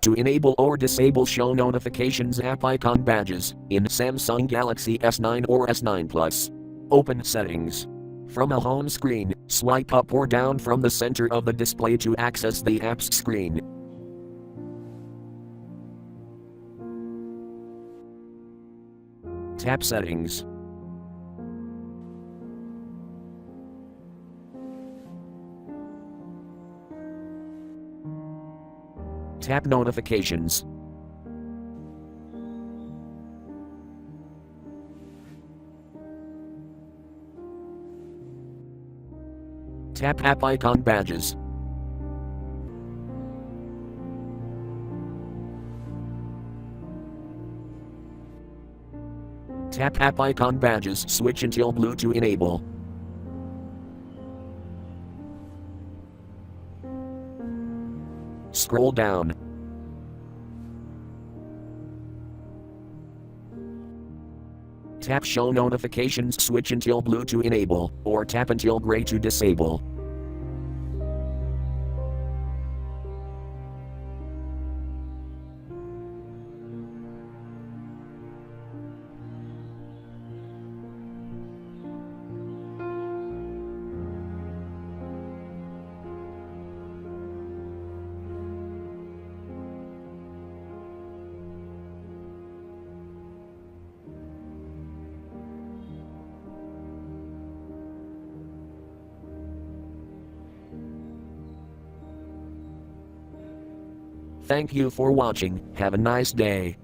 To enable or disable show notifications app icon badges in Samsung Galaxy S9 or S9 Plus. Open Settings. From a home screen, swipe up or down from the center of the display to access the app's screen. Tap Settings. Tap Notifications. Tap App Icon Badges. Tap App Icon Badges, switch until blue to enable. Scroll down. Tap Show Notifications, switch until blue to enable, or tap until gray to disable. Thank you for watching. Have a nice day.